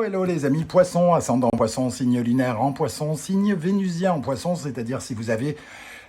Hello, hello les amis poissons, ascendant poisson, signe lunaire en poisson, signe vénusien en poisson, c'est-à-dire si vous avez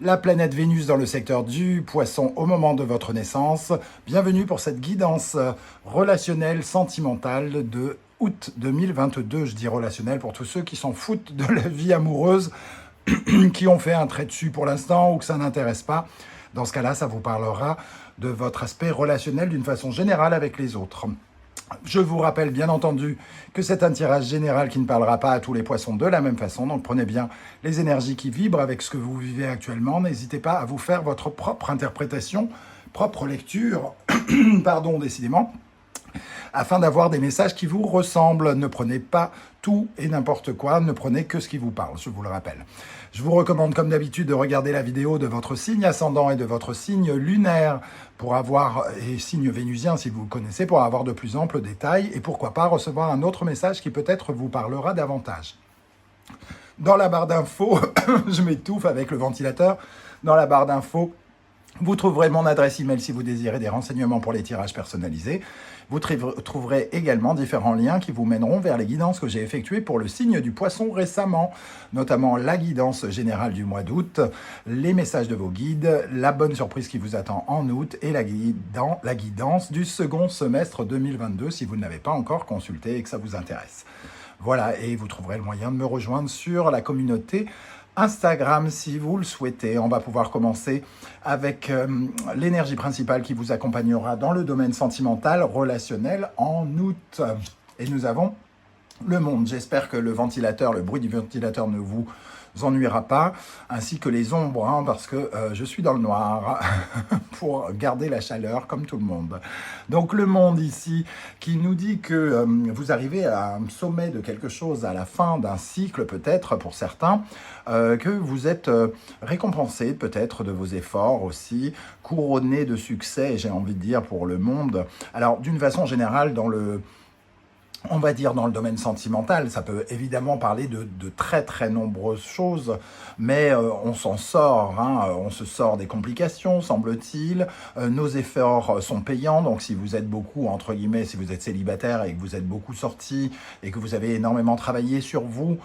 la planète Vénus dans le secteur du poisson au moment de votre naissance. Bienvenue pour cette guidance relationnelle, sentimentale de août 2022. Je dis relationnelle pour tous ceux qui s'en foutent de la vie amoureuse, qui ont fait un trait dessus pour l'instant ou que ça n'intéresse pas. Dans ce cas-là, ça vous parlera de votre aspect relationnel d'une façon générale avec les autres. Je vous rappelle bien entendu que c'est un tirage général qui ne parlera pas à tous les poissons de la même façon, donc prenez bien les énergies qui vibrent avec ce que vous vivez actuellement. N'hésitez pas à vous faire votre propre interprétation, propre lecture, pardon, décidément, afin d'avoir des messages qui vous ressemblent. Ne prenez pas tout et n'importe quoi, ne prenez que ce qui vous parle, je vous le rappelle. Je vous recommande comme d'habitude de regarder la vidéo de votre signe ascendant et de votre signe lunaire pour avoir, et signe vénusien si vous le connaissez, pour avoir de plus amples détails et pourquoi pas recevoir un autre message qui peut-être vous parlera davantage. Dans la barre d'infos, je m'étouffe avec le ventilateur, dans la barre d'infos, vous trouverez mon adresse email si vous désirez des renseignements pour les tirages personnalisés. Vous trouverez également différents liens qui vous mèneront vers les guidances que j'ai effectuées pour le signe du poisson récemment, notamment la guidance générale du mois d'août, les messages de vos guides, la bonne surprise qui vous attend en août et la guidance du second semestre 2022 si vous ne l'avez pas encore consulté et que ça vous intéresse. Voilà, et vous trouverez le moyen de me rejoindre sur la communauté Instagram si vous le souhaitez. On va pouvoir commencer avec l'énergie principale qui vous accompagnera dans le domaine sentimental, relationnel en août. Et nous avons le monde. J'espère que le ventilateur, le bruit du ventilateur ne vous ennuiera pas, ainsi que les ombres, hein, parce que je suis dans le noir pour garder la chaleur comme tout le monde. Donc le monde ici qui nous dit que vous arrivez à un sommet de quelque chose, à la fin d'un cycle peut-être pour certains, que vous êtes récompensé peut-être de vos efforts aussi, couronné de succès, j'ai envie de dire, pour le monde. Alors d'une façon générale, on va dire dans le domaine sentimental, ça peut évidemment parler de très très nombreuses choses, mais on s'en sort, hein, on se sort des complications, semble-t-il. Nos efforts sont payants, donc si vous êtes beaucoup, entre guillemets, si vous êtes célibataire et que vous êtes beaucoup sorti et que vous avez énormément travaillé sur vous,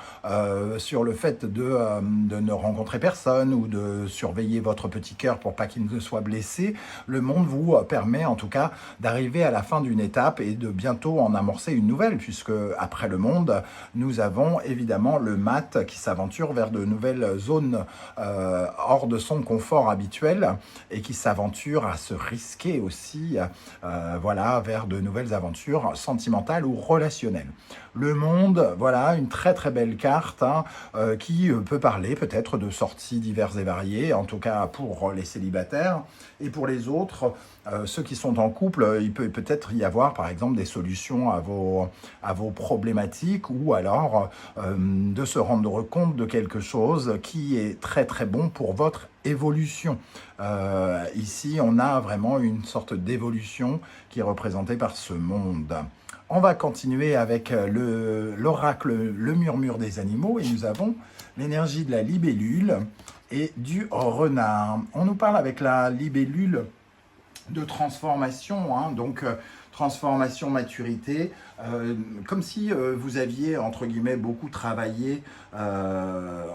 sur le fait de ne rencontrer personne ou de surveiller votre petit cœur pour pas qu'il ne soit blessé, le monde vous permet en tout cas d'arriver à la fin d'une étape et de bientôt en amorcer une nouvelle, puisque après le monde, nous avons évidemment le mat qui s'aventure vers de nouvelles zones hors de son confort habituel et qui s'aventure à se risquer aussi voilà, vers de nouvelles aventures sentimentales ou relationnelles. Le monde, voilà, une très très belle carte hein, qui peut parler peut-être de sorties diverses et variées, en tout cas pour les célibataires, et pour les autres, ceux qui sont en couple, il peut peut-être y avoir par exemple des solutions à vos problématiques, ou alors de se rendre compte de quelque chose qui est très très bon pour votre évolution. Ici, on a vraiment une sorte d'évolution qui est représentée par ce monde. On va continuer avec l'oracle, le murmure des animaux, et nous avons l'énergie de la libellule et du renard. On nous parle avec la libellule de transformation, hein, donc transformation, maturité, comme si vous aviez, entre guillemets, beaucoup travaillé,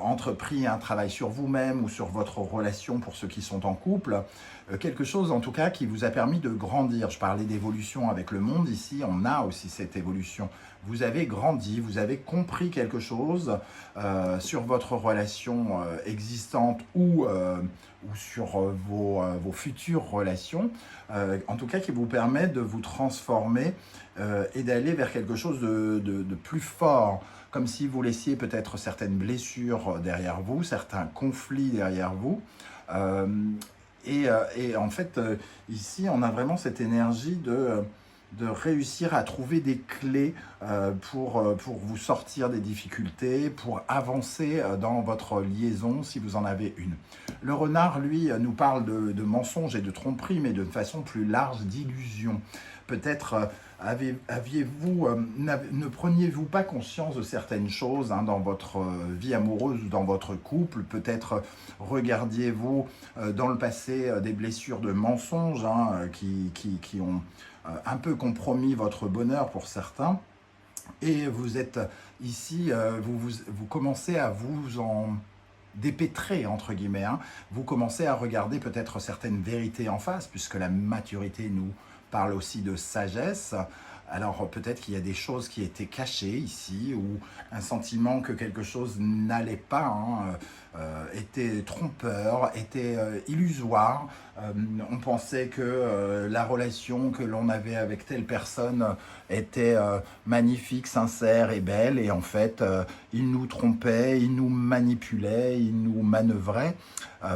entrepris un travail sur vous-même ou sur votre relation pour ceux qui sont en couple, quelque chose en tout cas qui vous a permis de grandir. Je parlais d'évolution avec le monde, ici on a aussi cette évolution. Vous avez grandi, vous avez compris quelque chose sur votre relation existante ou sur vos futures relations, en tout cas qui vous permet de vous transformer et d'aller vers quelque chose de plus fort, comme si vous laissiez peut-être certaines blessures derrière vous, certains conflits derrière vous. Et en fait, ici, on a vraiment cette énergie de réussir à trouver des clés pour vous sortir des difficultés, pour avancer dans votre liaison si vous en avez une. Le renard, lui, nous parle de mensonges et de tromperies, mais de façon plus large, d'illusions. Peut-être ne preniez-vous pas conscience de certaines choses hein, dans votre vie amoureuse ou dans votre couple. Peut-être regardiez-vous dans le passé des blessures de mensonges hein, qui ont un peu compromis votre bonheur pour certains. Et vous êtes ici, vous commencez à vous en dépêtrer, entre guillemets, hein. Vous commencez à regarder peut-être certaines vérités en face, puisque la maturité nous parle aussi de sagesse. Alors peut-être qu'il y a des choses qui étaient cachées ici, ou un sentiment que quelque chose n'allait pas, hein, était trompeur, était illusoire. On pensait que la relation que l'on avait avec telle personne était magnifique, sincère et belle, et en fait, il nous trompait, il nous manipulait, il nous manœuvrait,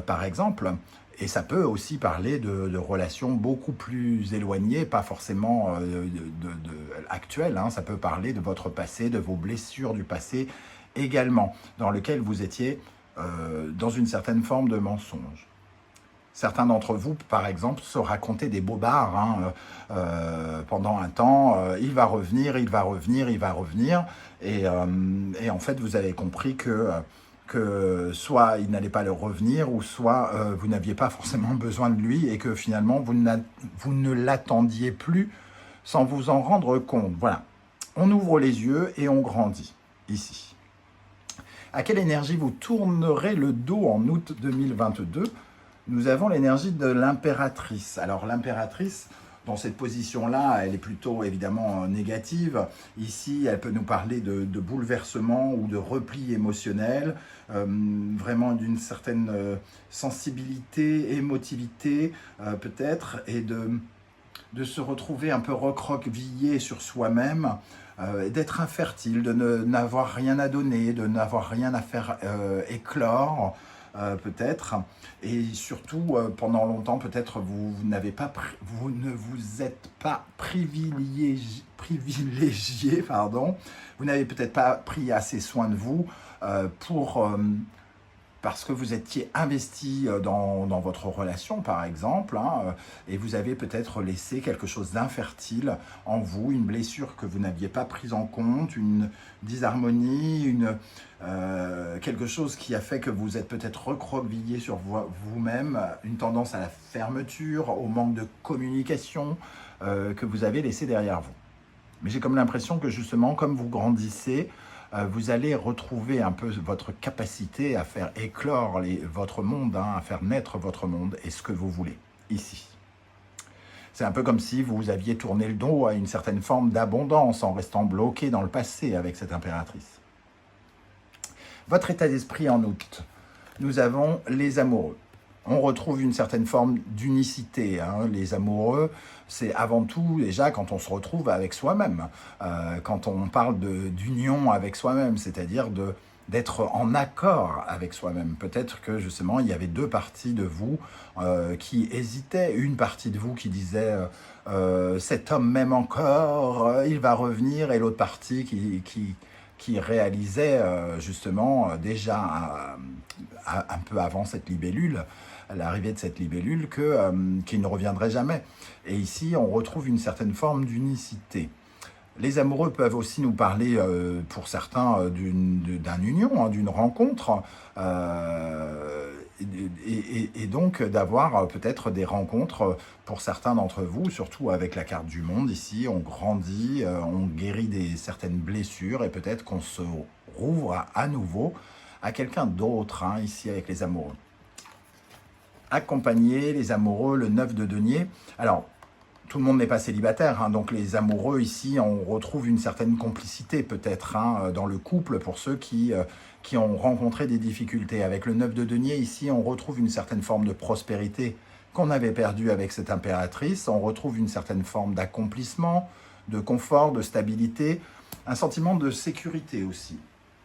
par exemple. Et ça peut aussi parler de relations beaucoup plus éloignées, pas forcément actuelles, hein. Ça peut parler de votre passé, de vos blessures du passé également, dans lequel vous étiez dans une certaine forme de mensonge. Certains d'entre vous, par exemple, se racontaient des bobards, hein, pendant un temps. Il va revenir, il va revenir, il va revenir. Et en fait, vous avez compris que soit il n'allait pas le revenir, ou soit vous n'aviez pas forcément besoin de lui, et que finalement, vous ne l'attendiez plus sans vous en rendre compte. Voilà. On ouvre les yeux et on grandit, ici. À quelle énergie vous tournerez le dos en août 2022 ? Nous avons l'énergie de l'impératrice. Alors l'impératrice, dans cette position-là, elle est plutôt évidemment négative. Ici, elle peut nous parler de bouleversement ou de repli émotionnel, vraiment d'une certaine sensibilité, émotivité peut-être, et de se retrouver un peu recroquevillé sur soi-même, d'être infertile, de n'avoir rien à donner, de n'avoir rien à faire éclore, peut-être, et surtout pendant longtemps peut-être vous ne vous êtes pas privilégié, pardon, vous n'avez peut-être pas pris assez soin de vous parce que vous étiez investi dans votre relation, par exemple, hein, et vous avez peut-être laissé quelque chose d'infertile en vous, une blessure que vous n'aviez pas prise en compte, une disharmonie, quelque chose qui a fait que vous êtes peut-être recroquevillé sur vous-même, une tendance à la fermeture, au manque de communication que vous avez laissé derrière vous. Mais j'ai comme l'impression que justement, comme vous grandissez, vous allez retrouver un peu votre capacité à faire éclore votre monde, hein, à faire naître votre monde et ce que vous voulez, ici. C'est un peu comme si vous aviez tourné le dos à une certaine forme d'abondance en restant bloqué dans le passé avec cette impératrice. Votre état d'esprit en août. Nous avons les amoureux. On retrouve une certaine forme d'unicité, hein. Les amoureux, c'est avant tout déjà quand on se retrouve avec soi-même, quand on parle d'union avec soi-même, c'est-à-dire d'être en accord avec soi-même. Peut-être que justement il y avait deux parties de vous qui hésitaient, une partie de vous qui disait cet homme m'aime encore, il va revenir, et l'autre partie qui réalisait justement déjà un peu avant cette libellule, l'arrivée de cette libellule, qu'il ne reviendrait jamais. Et ici, on retrouve une certaine forme d'unicité. Les amoureux peuvent aussi nous parler, pour certains, d'une union, hein, d'une rencontre, et donc d'avoir peut-être des rencontres pour certains d'entre vous, surtout avec la carte du monde. Ici, on grandit, on guérit certaines blessures, et peut-être qu'on se rouvre à nouveau à quelqu'un d'autre, hein, ici avec les amoureux. Accompagner les amoureux, le 9 de denier. Alors, tout le monde n'est pas célibataire, hein, donc les amoureux ici, on retrouve une certaine complicité peut-être, hein, dans le couple pour ceux qui ont rencontré des difficultés. Avec le 9 de denier ici, on retrouve une certaine forme de prospérité qu'on avait perdue avec cette impératrice. On retrouve une certaine forme d'accomplissement, de confort, de stabilité, un sentiment de sécurité aussi.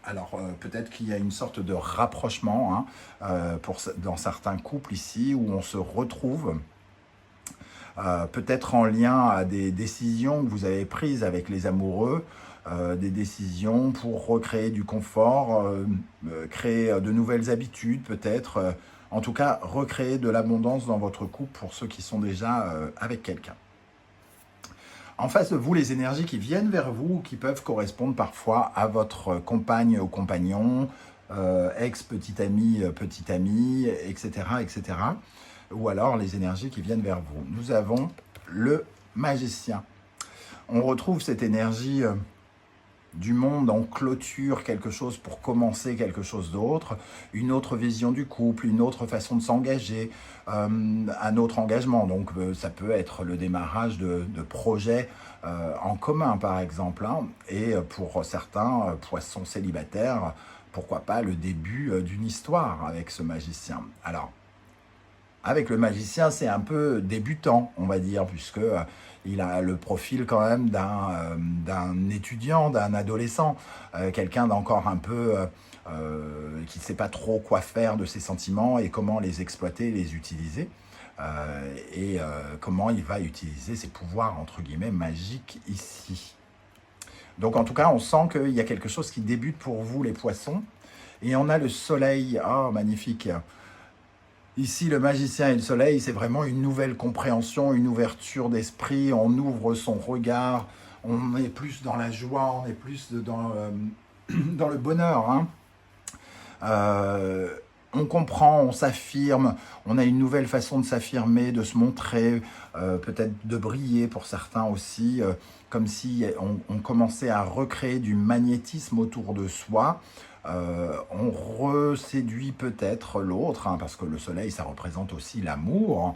Alors peut-être qu'il y a une sorte de rapprochement, hein, dans certains couples ici, où on se retrouve peut-être en lien à des décisions que vous avez prises avec les amoureux, des décisions pour recréer du confort, créer de nouvelles habitudes peut-être, en tout cas recréer de l'abondance dans votre couple pour ceux qui sont déjà avec quelqu'un. En face de vous, les énergies qui viennent vers vous, qui peuvent correspondre parfois à votre compagne ou compagnon, ex-petit ami, etc., etc. Ou alors les énergies qui viennent vers vous. Nous avons le magicien. On retrouve cette énergie du monde, on clôture quelque chose pour commencer quelque chose d'autre, une autre vision du couple, une autre façon de s'engager, un autre engagement. Donc ça peut être le démarrage de projets en commun par exemple, hein. Et pour certains poissons célibataires, pourquoi pas le début d'une histoire avec ce magicien. Alors, avec le magicien, c'est un peu débutant, on va dire, puisque il a le profil quand même d'un étudiant, d'un adolescent, quelqu'un d'encore un peu qui ne sait pas trop quoi faire de ses sentiments et comment les exploiter, les utiliser, comment il va utiliser ses pouvoirs, entre guillemets, magiques ici. Donc en tout cas, on sent qu'il y a quelque chose qui débute pour vous, les poissons. Et on a le soleil, oh magnifique. Ici, le magicien et le soleil, c'est vraiment une nouvelle compréhension, une ouverture d'esprit. On ouvre son regard, on est plus dans la joie, on est plus dans le bonheur, hein. On comprend, on s'affirme, on a une nouvelle façon de s'affirmer, de se montrer, peut-être de briller pour certains aussi, comme si on commençait à recréer du magnétisme autour de soi. On reséduit peut-être l'autre, hein, parce que le soleil, ça représente aussi l'amour.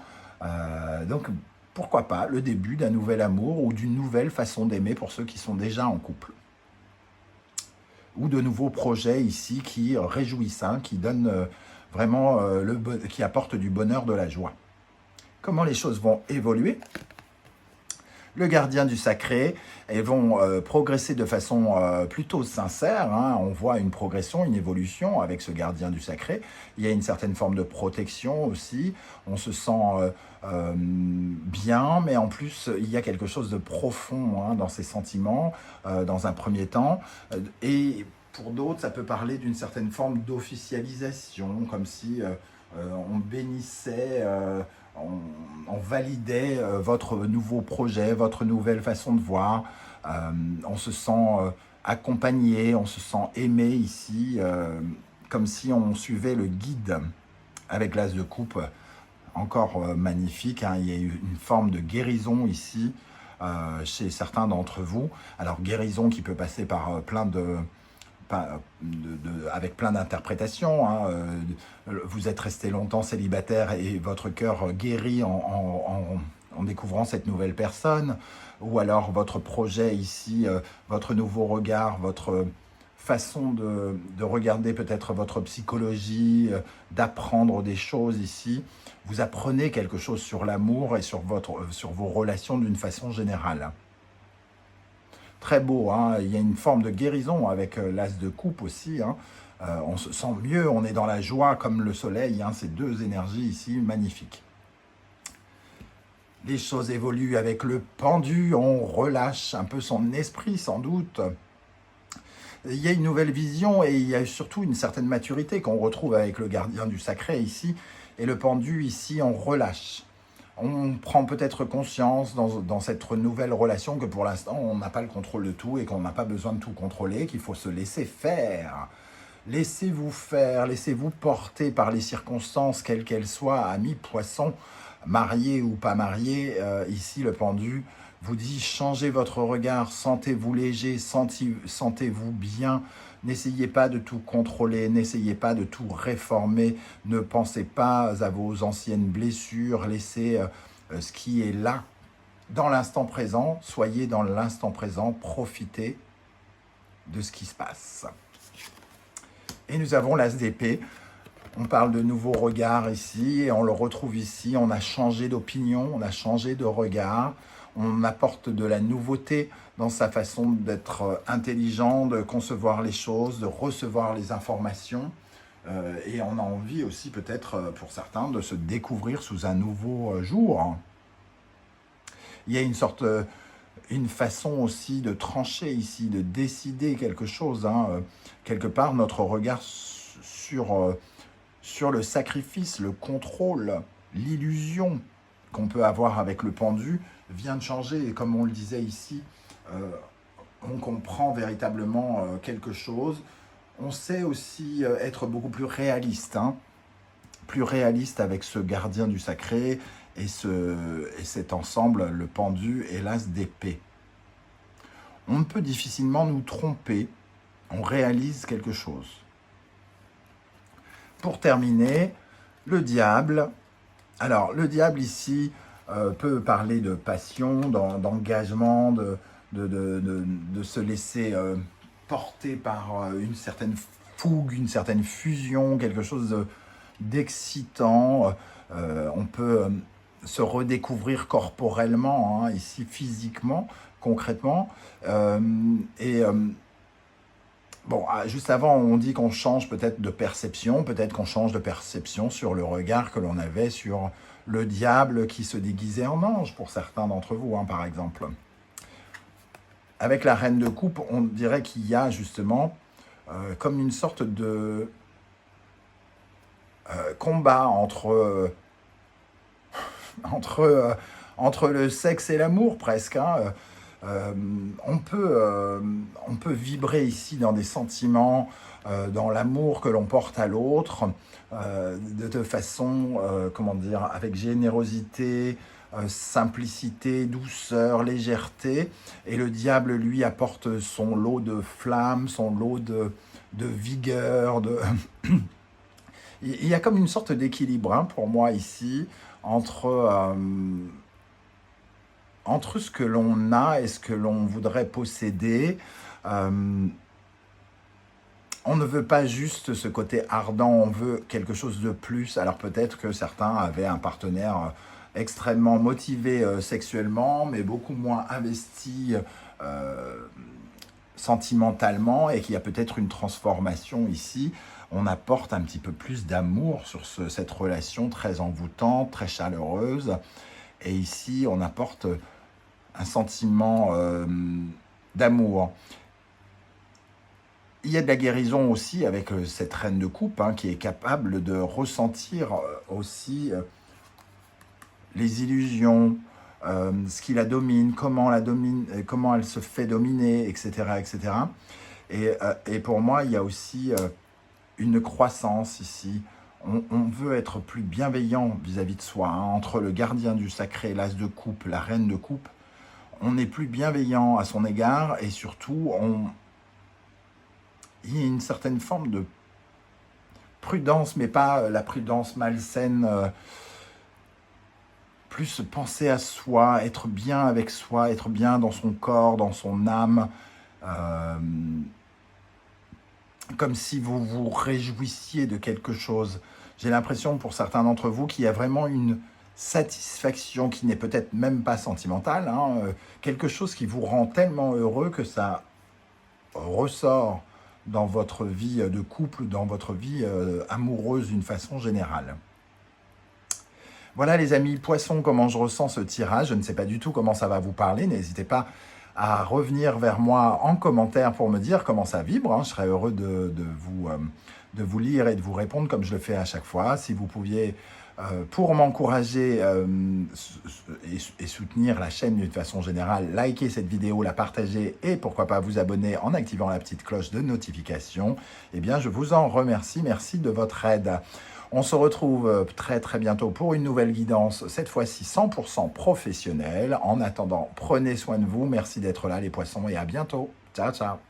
Donc, pourquoi pas le début d'un nouvel amour ou d'une nouvelle façon d'aimer pour ceux qui sont déjà en couple. Ou de nouveaux projets ici qui réjouissent, hein, qui donnent vraiment, qui apportent du bonheur, de la joie. Comment les choses vont évoluer ? Le gardien du sacré, et vont progresser de façon plutôt sincère, hein. On voit une progression, une évolution avec ce gardien du sacré. Il y a une certaine forme de protection aussi. On se sent bien, mais en plus, il y a quelque chose de profond, hein, dans ses sentiments, dans un premier temps. Et pour d'autres, ça peut parler d'une certaine forme d'officialisation, comme si on bénissait... on validait votre nouveau projet, votre nouvelle façon de voir. On se sent accompagné, on se sent aimé ici, comme si on suivait le guide avec l'as de coupe, encore magnifique, hein. Il y a eu une forme de guérison ici chez certains d'entre vous. Alors guérison qui peut passer par avec plein d'interprétations, hein. Vous êtes resté longtemps célibataire et votre cœur guérit en découvrant cette nouvelle personne, ou alors votre projet ici, votre nouveau regard, votre façon de regarder peut-être votre psychologie, d'apprendre des choses ici. Vous apprenez quelque chose sur l'amour et sur vos relations d'une façon générale. Très beau, hein. Il y a une forme de guérison avec l'as de coupe aussi, hein. On se sent mieux, on est dans la joie comme le soleil, hein. Ces deux énergies ici, magnifiques. Les choses évoluent avec le pendu, on relâche un peu son esprit sans doute. Il y a une nouvelle vision et il y a surtout une certaine maturité qu'on retrouve avec le gardien du sacré ici. Et le pendu ici, on relâche. On prend peut-être conscience dans cette nouvelle relation que pour l'instant, on n'a pas le contrôle de tout et qu'on n'a pas besoin de tout contrôler, qu'il faut se laisser faire. Laissez-vous faire, laissez-vous porter par les circonstances, quelles qu'elles soient, amis poissons, mariés ou pas mariés. Ici, le pendu vous dit, changez votre regard, sentez-vous léger, sentez-vous bien. N'essayez pas de tout contrôler, n'essayez pas de tout réformer, ne pensez pas à vos anciennes blessures, laissez ce qui est là, dans l'instant présent, soyez dans l'instant présent, profitez de ce qui se passe. Et nous avons l'as d'épée. On parle de nouveaux regards ici, et on le retrouve ici. On a changé d'opinion, on a changé de regard. On apporte de la nouveauté dans sa façon d'être intelligent, de concevoir les choses, de recevoir les informations. Et on a envie aussi, peut-être pour certains, de se découvrir sous un nouveau jour. Il y a une façon aussi de trancher ici, de décider quelque chose, hein. Quelque part, notre regard sur le sacrifice, le contrôle, l'illusion qu'on peut avoir avec le pendu vient de changer. Et comme on le disait ici, on comprend véritablement quelque chose. On sait aussi être beaucoup plus réaliste, hein, plus réaliste avec ce gardien du sacré et cet ensemble, le pendu et l'as d'épée. on peut difficilement nous tromper. On réalise quelque chose. Pour terminer, le diable. Alors, le diable ici peut parler de passion, d'engagement, de se laisser porter par une certaine fougue, une certaine fusion, quelque chose d'excitant. On peut se redécouvrir corporellement, hein, ici physiquement, concrètement. Bon, juste avant, on dit qu'on change peut-être de perception, peut-être qu'on change de perception sur le regard que l'on avait sur le diable qui se déguisait en ange, pour certains d'entre vous, hein, par exemple. Avec la reine de coupe, on dirait qu'il y a justement comme une sorte de combat entre le sexe et l'amour, presque, hein. On peut vibrer ici dans des sentiments, dans l'amour que l'on porte à l'autre, de façon, comment dire, avec générosité, simplicité, douceur, légèreté. Et le diable, lui, apporte son lot de flammes, son lot de vigueur. Il y a comme une sorte d'équilibre, hein, pour moi ici entre ce que l'on a et ce que l'on voudrait posséder. On ne veut pas juste ce côté ardent, on veut quelque chose de plus. Alors peut-être que certains avaient un partenaire extrêmement motivé sexuellement, mais beaucoup moins investi sentimentalement, et qu'il y a peut-être une transformation ici. On apporte un petit peu plus d'amour sur cette relation très envoûtante, très chaleureuse. Et ici, on apporte un sentiment d'amour. Il y a de la guérison aussi avec cette reine de coupe, hein, qui est capable de ressentir aussi les illusions, ce qui la domine, comment elle se fait dominer, etc. etc. Et pour moi, il y a aussi une croissance ici. On veut être plus bienveillant vis-à-vis de soi, hein. Entre le gardien du sacré, l'as de coupe, la reine de coupe, on est plus bienveillant à son égard, et surtout, il y a une certaine forme de prudence, mais pas la prudence malsaine, plus penser à soi, être bien avec soi, être bien dans son corps, dans son âme, comme si vous vous réjouissiez de quelque chose. J'ai l'impression pour certains d'entre vous qu'il y a vraiment une satisfaction qui n'est peut-être même pas sentimentale, hein, quelque chose qui vous rend tellement heureux que ça ressort dans votre vie de couple, dans votre vie amoureuse d'une façon générale. Voilà les amis, Poissons, comment je ressens ce tirage. Je ne sais pas du tout comment ça va vous parler. N'hésitez pas à revenir vers moi en commentaire pour me dire comment ça vibre, hein. Je serais heureux de vous lire et de vous répondre comme je le fais à chaque fois. Si vous pouviez, pour m'encourager et soutenir la chaîne d'une façon générale, liker cette vidéo, la partager et pourquoi pas vous abonner en activant la petite cloche de notification, eh bien je vous en remercie. Merci de votre aide. On se retrouve très très bientôt pour une nouvelle guidance, cette fois-ci 100% professionnelle. En attendant, prenez soin de vous. Merci d'être là les poissons et à bientôt. Ciao, ciao.